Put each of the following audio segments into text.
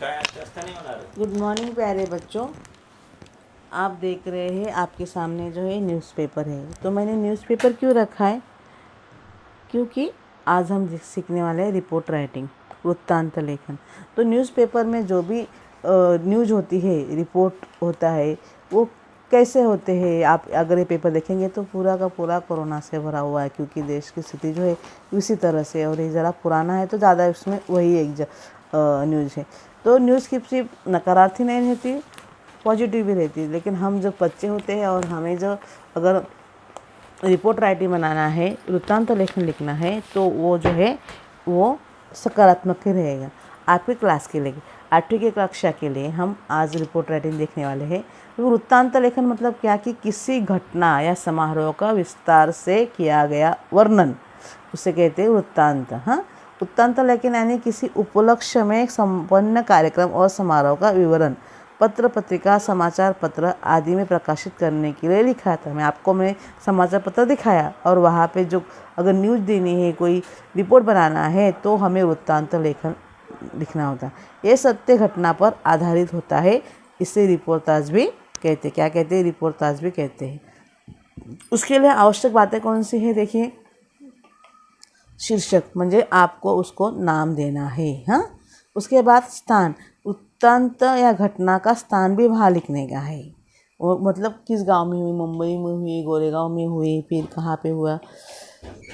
Good morning प्यारे बच्चों। आप देख रहे हैं आपके सामने जो है न्यूज़पेपर है। तो मैंने न्यूज़पेपर क्यों रखा है? क्योंकि आज हम सीखने वाले हैं रिपोर्ट राइटिंग, वृत्तांत लेखन। तो न्यूज़पेपर में जो भी न्यूज़ होती है, रिपोर्ट होता है, वो कैसे होते हैं? आप अगर ये पेपर देखेंगे तो पूरा का पूरा कोरोना से भरा हुआ है, क्योंकि देश की स्थिति जो है उसी तरह से, और ये ज़रा पुराना है तो ज़्यादा उसमें वही एक न्यूज़ है। तो न्यूज़ की सिर्फ नकारात्मक नहीं रहती, पॉजिटिव भी रहती है। लेकिन हम जब बच्चे होते हैं और हमें जो अगर रिपोर्ट राइटिंग बनाना है, वृत्तांत लेखन लिखना है, तो वो जो है वो सकारात्मक ही रहेगा। आपके क्लास के लिए, 8वीं की कक्षा के लिए हम आज रिपोर्ट राइटिंग देखने वाले हैं। तो वृत्तांत लेखन मतलब क्या कि किसी घटना या समारोह का विस्तार से किया गया वर्णन, उसे कहते हैं वृत्तांत। हाँ, वृत्तांत लेखन यानी किसी उपलक्ष्य में संपन्न कार्यक्रम और समारोह का विवरण पत्र, पत्रिका, समाचार पत्र आदि में प्रकाशित करने के लिए लिखा था। मैं समाचार पत्र दिखाया, और वहाँ पे जो अगर न्यूज़ देनी है, कोई रिपोर्ट बनाना है, तो हमें वृत्तांत लेखन लिखना होता है। ये सत्य घटना पर आधारित होता है। इसे रिपोर्टाज भी कहते हैं। क्या कहते हैं? रिपोर्टाज भी कहते हैं। उसके लिए आवश्यक बातें कौन सी है? देखिए, शीर्षक म्हणजे आपको उसको नाम देना है। हाँ, उसके बाद स्थान, वृत्तांत या घटना का स्थान भी वहाँ लिखने का है। वो मतलब किस गांव में हुई, मुंबई में हुई, गोरेगांव में हुई, फिर कहाँ पे हुआ।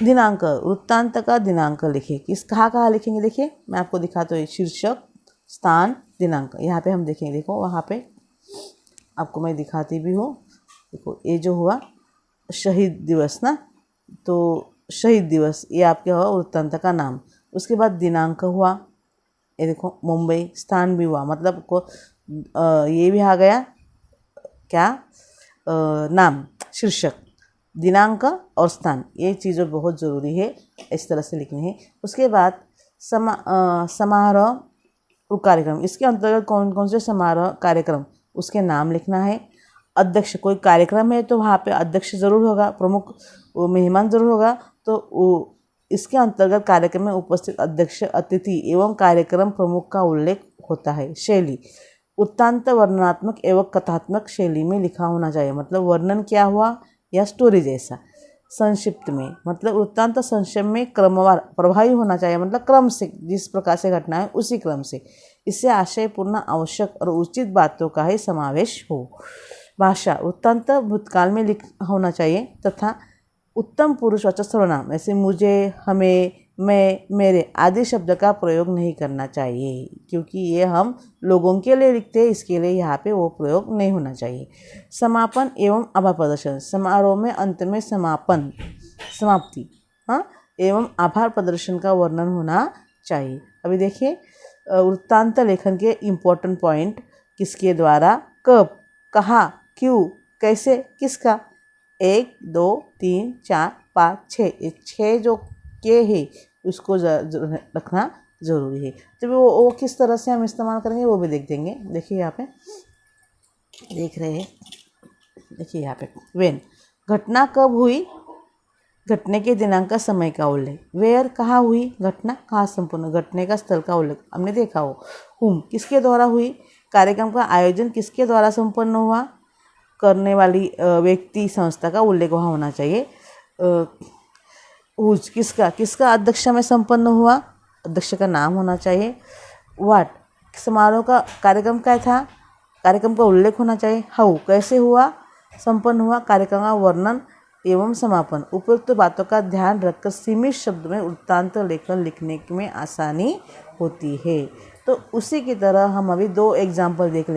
दिनांक, वृत्तांत का दिनांक लिखे। कहाँ लिखेंगे? देखिए, मैं आपको दिखाता हूँ। शीर्षक, स्थान, दिनांक, यहाँ पे हम देखेंगे। देखो, वहाँ पे आपको मैं दिखाती भी हूँ। देखो, ये जो हुआ शहीद दिवस ना, तो शहीद दिवस ये आपके हुआ वृत्तांत का नाम। उसके बाद दिनांक हुआ, ये देखो मुंबई। स्थान भी हुआ, मतलब को ये भी आ गया क्या, नाम, शीर्षक, दिनांक और स्थान। ये चीज़ें बहुत ज़रूरी है, इस तरह से लिखनी है। उसके बाद समारोह कार्यक्रम, इसके अंतर्गत कौन कौन से समारोह कार्यक्रम, उसके नाम लिखना है। अध्यक्ष, कोई कार्यक्रम है तो वहाँ पे अध्यक्ष ज़रूर होगा, प्रमुख मेहमान ज़रूर होगा। तो इसके अंतर्गत कार्यक्रम में उपस्थित अध्यक्ष, अतिथि एवं कार्यक्रम प्रमुख का उल्लेख होता है। शैली, वृत्तांत वर्णनात्मक एवं कथात्मक शैली में लिखा होना चाहिए, मतलब वर्णन क्या हुआ या स्टोरी जैसा। संक्षिप्त में, मतलब वृत्तांत संक्षेप में क्रमवार प्रभावी होना चाहिए, मतलब क्रम से, जिस प्रकार से घटना है उसी क्रम से। इससे आशयपूर्ण, आवश्यक और उचित बातों का ही समावेश हो। भाषा, वृत्तांत भूतकाल में होना चाहिए तथा उत्तम पुरुषवाचक सर्वनाम, ऐसे मुझे, हमें, मैं, मेरे आदि शब्द का प्रयोग नहीं करना चाहिए, क्योंकि ये हम लोगों के लिए लिखते हैं, इसके लिए यहाँ पे वो प्रयोग नहीं होना चाहिए। समापन एवं आभार प्रदर्शन, समारोह में अंत में समाप्ति, हाँ, एवं आभार प्रदर्शन का वर्णन होना चाहिए। अभी देखिए, वृत्तांत लेखन के इम्पोर्टेंट पॉइंट, किसके द्वारा, कब, कहाँ, क्यों, कैसे, किसका। 1, 2, 3, 4, 5, 6, 6 जो के है उसको रखना ज़रूरी है। तो वो किस तरह से हम इस्तेमाल करेंगे वो भी देख देंगे। देखिए, यहाँ पे देख रहे हैं, देखिए यहाँ पे वेन, घटना कब हुई, घटने के दिनांक, समय का उल्लेख। वेयर, कहाँ हुई घटना, कहाँ संपूर्ण, घटने का स्थल का उल्लेख हमने देखा हो। हुम, किसके द्वारा हुई, कार्यक्रम का आयोजन किसके द्वारा संपन्न हुआ, करने वाली व्यक्ति, संस्था का उल्लेख वहाँ होना चाहिए। किसका अध्यक्ष में संपन्न हुआ, अध्यक्ष का नाम होना चाहिए। वाट, समारोह का कार्यक्रम क्या था, कार्यक्रम का उल्लेख होना चाहिए। हाउ, कैसे हुआ, संपन्न हुआ, कार्यक्रम का वर्णन एवं समापन। उपयुक्त बातों का ध्यान रखकर सीमित शब्द में वृत्तांत लेखन लिखने में आसानी होती है। तो उसी की तरह हम अभी 2 एग्जाम्पल देख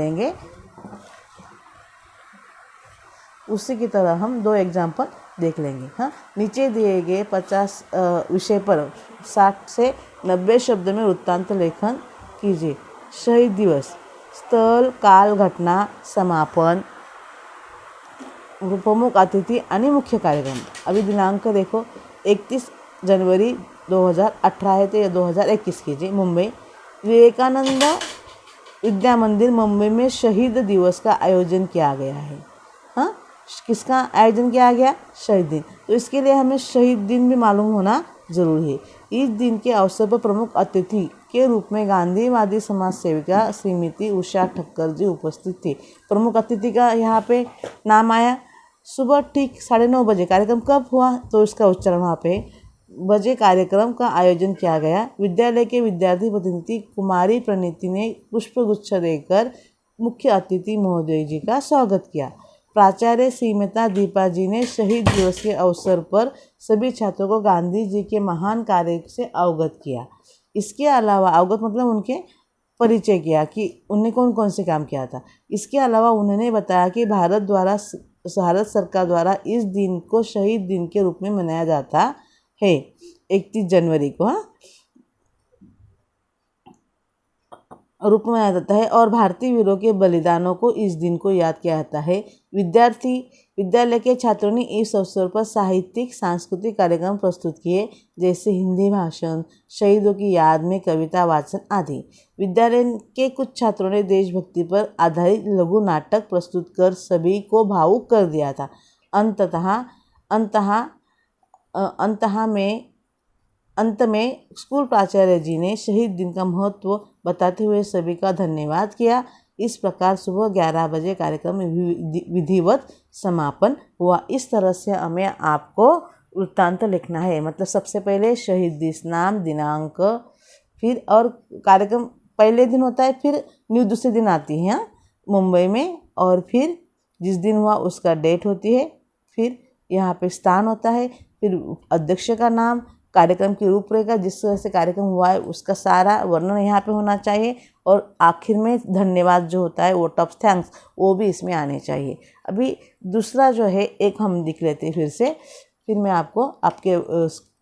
लेंगे। हाँ, नीचे दिए गए 50 विषय पर 60 से 90 शब्द में वृत्तांत लेखन कीजिए। शहीद दिवस, स्थल, काल, घटना, समापन, प्रमुख अतिथि आणि मुख्य कार्यक्रम। अभी दिनांक देखो, 31 जनवरी 2018 है, तो 2021 कीजिए। मुंबई, विवेकानंद विद्या मंदिर मुंबई में शहीद दिवस का आयोजन किया गया है। हाँ, किसका आयोजन किया गया, शहीद दिन। तो इसके लिए हमें शहीद दिन भी मालूम होना जरूरी है। इस दिन के अवसर पर प्रमुख अतिथि के रूप में गांधीवादी समाज सेविका श्रीमती उषा ठक्कर जी उपस्थित थी। प्रमुख अतिथि का यहाँ पे नाम आया। सुबह ठीक 9:30 बजे कार्यक्रम कब हुआ, तो इसका उच्चारण वहाँ पे बजे कार्यक्रम का आयोजन किया गया। विद्यालय के विद्यार्थी प्रतिनिधि कुमारी प्रणीति ने पुष्पगुच्छ देकर मुख्य अतिथि महोदय जी का स्वागत किया। प्राचार्य श्रीमती दीपा जी ने शहीद दिवस के अवसर पर सभी छात्रों को गांधी जी के महान कार्य से अवगत किया। इसके अलावा अवगत मतलब उनके परिचय किया कि उन्होंने कौन कौन से काम किया था। इसके अलावा उन्होंने बताया कि भारत सरकार द्वारा इस दिन को शहीद दिन के रूप में मनाया जाता है, 31 जनवरी को रूप में मनाया जाता है और भारतीय वीरों के बलिदानों को इस दिन को याद किया जाता है। विद्यालय के छात्रों ने इस अवसर पर साहित्यिक सांस्कृतिक कार्यक्रम प्रस्तुत किए, जैसे हिंदी भाषण, शहीदों की याद में कविता वाचन आदि। विद्यालय के कुछ छात्रों ने देशभक्ति पर आधारित लघु नाटक प्रस्तुत कर सभी को भावुक कर दिया था। अंत में स्कूल प्राचार्य जी ने शहीद दिन का महत्व बताते हुए सभी का धन्यवाद किया। इस प्रकार सुबह 11 बजे कार्यक्रम विधिवत समापन हुआ। इस तरह से हमें आपको वृत्तांत लिखना है। मतलब सबसे पहले शहीद दिवस, नाम, दिनांक, फिर और कार्यक्रम पहले दिन होता है, फिर न्यूज़ दूसरे दिन आती है मुंबई में, और फिर जिस दिन हुआ उसका डेट होती है, फिर यहाँ पे स्थान होता है, फिर अध्यक्ष का नाम, कार्यक्रम की रूपरेखा, जिस तरह से कार्यक्रम हुआ है उसका सारा वर्णन यहाँ पे होना चाहिए, और आखिर में धन्यवाद जो होता है, वोट ऑफ थैंक्स, वो भी इसमें आने चाहिए। अभी दूसरा जो है एक हम लिख लेते हैं फिर मैं आपको आपके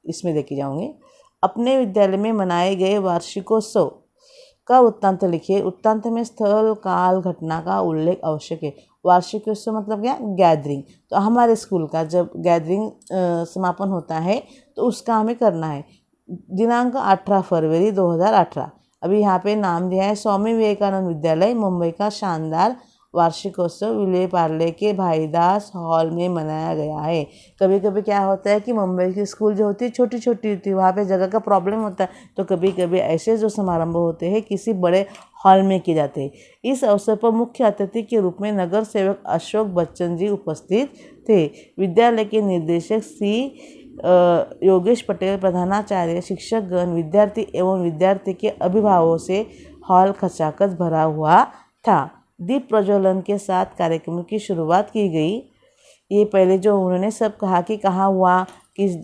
इसमें लेके जाऊँगी। अपने विद्यालय में मनाए गए वार्षिकोत्सव का वृत्तांत लिखिए। वृत्तांत में स्थल, काल, घटना का उल्लेख आवश्यक है। वार्षिकोत्सव मतलब क्या? गैदरिंग। तो हमारे स्कूल का जब गैदरिंग समापन होता है तो उसका हमें करना है। दिनांक 18 फरवरी 2018। अभी यहाँ पे नाम दिया है स्वामी विवेकानंद विद्यालय मुंबई का शानदार वार्षिकोत्सव विले पार्ले के भाईदास हॉल में मनाया गया है। कभी कभी क्या होता है कि मुंबई की स्कूल जो होती है छोटी छोटी होती है, वहाँ पे जगह का प्रॉब्लम होता है, तो कभी कभी ऐसे जो समारंभ होते हैं किसी बड़े हॉल में किए जाते हैं। इस अवसर पर मुख्य अतिथि के रूप में नगर सेवक अशोक बच्चन जी उपस्थित थे। विद्यालय के निदेशक श्री योगेश पटेल, प्रधानाचार्य, शिक्षकगण, विद्यार्थी एवं विद्यार्थी के अभिभावकों से हॉल खचाखच भरा हुआ था। दीप प्रज्वलन के साथ कार्यक्रम की शुरुआत की गई। ये पहले जो उन्होंने सब कहा कि कहाँ हुआ, किस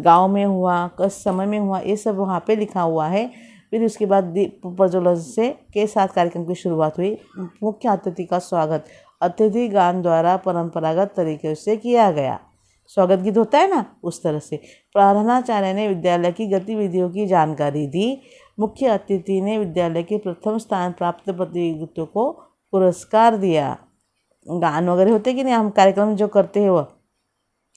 गांव में हुआ, किस समय में हुआ, ये सब वहाँ पे लिखा हुआ है। फिर उसके बाद दीप प्रज्वलन से के साथ कार्यक्रम की शुरुआत हुई। मुख्य अतिथि का स्वागत अतिथि गान द्वारा परंपरागत तरीके से किया गया। स्वागत गीत होता है ना, उस तरह से। प्रधानाचार्य ने विद्यालय की गतिविधियों की जानकारी दी। मुख्य अतिथि ने विद्यालय के प्रथम स्थान प्राप्त प्रतियोगियों को पुरस्कार दिया। गान वगैरह होते कि नहीं, हम कार्यक्रम जो करते हैं वह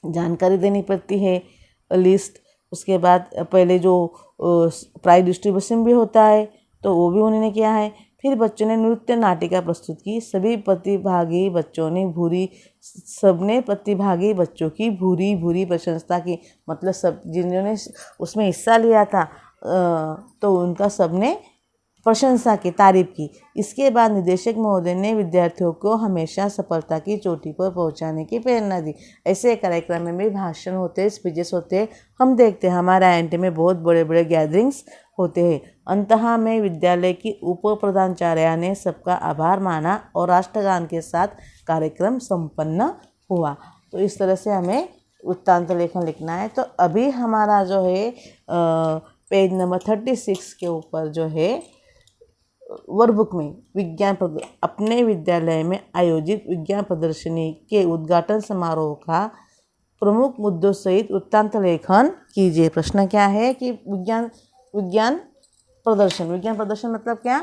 जानकारी देनी पड़ती है, लिस्ट। उसके बाद पहले जो प्राइज डिस्ट्रीब्यूशन भी होता है तो वो भी उन्होंने किया है। फिर बच्चों ने नृत्य नाटिका प्रस्तुत की। सबने प्रतिभागी बच्चों की भूरी भूरी प्रशंसा की। मतलब सब जिन्होंने उसमें हिस्सा लिया था तो उनका सबने प्रशंसा की, तारीफ की। इसके बाद निदेशक महोदय ने विद्यार्थियों को हमेशा सफलता की चोटी पर पहुंचाने की प्रेरणा दी। ऐसे कार्यक्रम में भी भाषण होते हैं, स्पीचेस होते हैं, हम देखते हैं हमारे IIT में बहुत बड़े बड़े गैदरिंग्स होते हैं। अंततः में विद्यालय की उप प्रधानाचार्य ने सबका आभार माना और राष्ट्रगान के साथ कार्यक्रम संपन्न हुआ। तो इस तरह से हमें वृत्तांत लेखन लिखना है। तो अभी हमारा जो है पेज नंबर 36 के ऊपर जो है वर्कबुक में अपने विद्यालय में आयोजित विज्ञान प्रदर्शनी के उद्घाटन समारोह का प्रमुख मुद्दों सहित वृत्तांत लेखन कीजिए। प्रश्न क्या है कि विज्ञान प्रदर्शन मतलब क्या?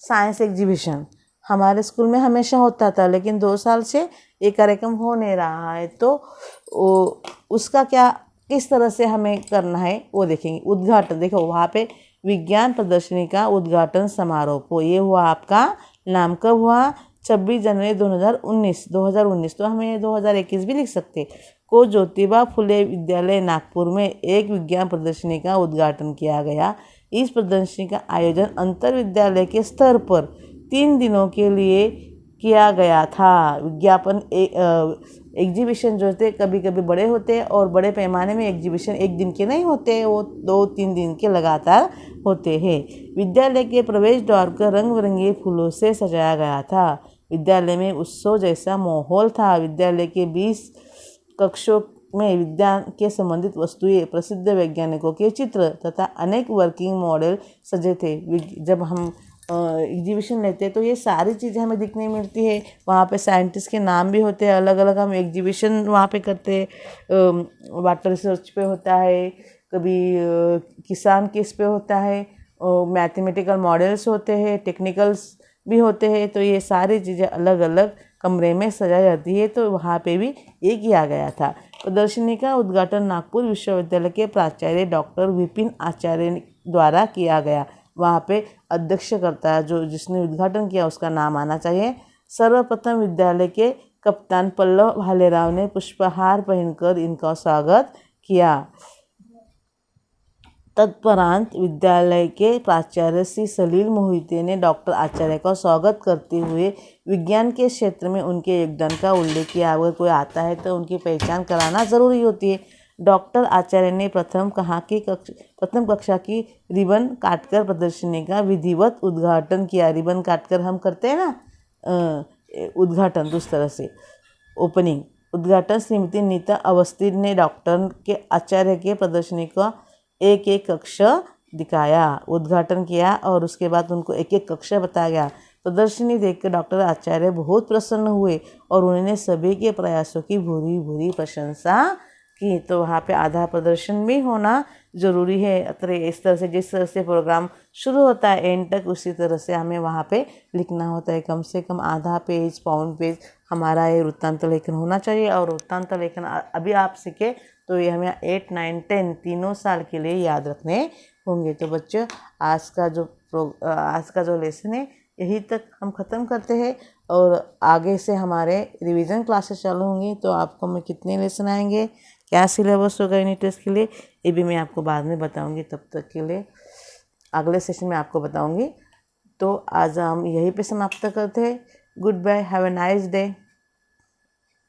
साइंस एग्जीबिशन हमारे स्कूल में हमेशा होता था, लेकिन 2 साल से ये कार्यक्रम हो नहीं रहा है, तो उसका क्या किस तरह से हमें करना है वो देखेंगे। उद्घाटन देखो वहाँ पे विज्ञान प्रदर्शनी का उद्घाटन समारोह को ये हुआ आपका, नाम कब हुआ? 26 जनवरी 2019। तो हमें 2021 भी लिख सकते को ज्योतिबा फुले विद्यालय नागपुर में एक विज्ञान प्रदर्शनी का उद्घाटन किया गया। इस प्रदर्शनी का आयोजन अंतर विद्यालय के स्तर पर 3 दिनों के लिए किया गया था। विज्ञापन एग्जीबिशन जो थे कभी कभी बड़े होते हैं और बड़े पैमाने में एग्जीबिशन एक दिन के नहीं होते, वो 2-3 दिन के लगातार होते हैं। विद्यालय के प्रवेश द्वार को रंग बिरंगे फूलों से सजाया गया था। विद्यालय में उत्सव जैसा माहौल था। विद्यालय के 20 कक्षों में विज्ञान के संबंधित वस्तुएं, प्रसिद्ध वैज्ञानिकों के चित्र तथा अनेक वर्किंग मॉडल सजे थे। जब हम एग्जीबिशन लेते हैं तो ये सारी चीज़ें हमें दिखने मिलती है। वहाँ पे साइंटिस्ट के नाम भी होते हैं अलग अलग। हम एग्जीबिशन वहाँ पे करते हैं। वाटर रिसर्च पे होता है, कभी किसान किस पे होता है, मैथमेटिकल मॉडल्स होते हैं, टेक्निकल्स भी होते हैं। तो ये सारी चीज़ें अलग अलग कमरे में सजाई जाती है, तो वहाँ पे भी ये किया गया था। प्रदर्शनी का उद्घाटन नागपुर विश्वविद्यालय के प्राचार्य डॉक्टर विपिन आचार्य द्वारा किया गया। वहाँ पे अध्यक्षकर्ता जो जिसने उद्घाटन किया उसका नाम आना चाहिए। सर्वप्रथम विद्यालय के कप्तान पल्लव भालेराव ने पुष्पहार पहनकर इनका स्वागत किया। तत्परांत विद्यालय के प्राचार्य श्री सलील मोहिते ने डॉक्टर आचार्य का स्वागत करते हुए विज्ञान के क्षेत्र में उनके योगदान का उल्लेख किया। अगर कोई आता है तो उनकी पहचान कराना ज़रूरी होती है। डॉक्टर आचार्य ने प्रथम कक्षा की रिबन काटकर प्रदर्शनी का विधिवत उद्घाटन किया। रिबन काटकर हम करते हैं ना उद्घाटन, उस तरह से ओपनिंग उद्घाटन श्रीमती नीता अवस्थी ने डॉक्टर के आचार्य के प्रदर्शनी का एक एक कक्ष दिखाया, उद्घाटन किया और उसके बाद उनको एक एक कक्ष बताया गया। प्रदर्शनी देखकर डॉक्टर आचार्य बहुत प्रसन्न हुए और उन्होंने सभी के प्रयासों की भूरी भूरी प्रशंसा की। तो वहाँ पे आधा प्रदर्शन भी होना ज़रूरी है। इस तरह से जिस तरह से प्रोग्राम शुरू होता है एंड तक, उसी तरह से हमें वहाँ पे लिखना होता है। कम से कम आधा पेज, पौन पेज हमारा ये वृत्तांत लेखन होना चाहिए। और वृत्तांत लेखन अभी आप सीखे तो ये हमें 8, 9, 10 तीनों साल के लिए याद रखने होंगे। तो बच्चों आज का जो लेसन है यही तक हम ख़त्म करते हैं और आगे से हमारे रिवीजन क्लासेस चालू होंगी। तो आपको मैं कितने लेसन आएंगे, क्या सिलेबस होगा यूनिट टेस्ट के लिए, ये भी मैं आपको बाद में बताऊंगी। तब तक के लिए अगले सेशन में आपको बताऊंगी। तो आज हम यहीं पे समाप्त करते हैं। Goodbye, have a nice day.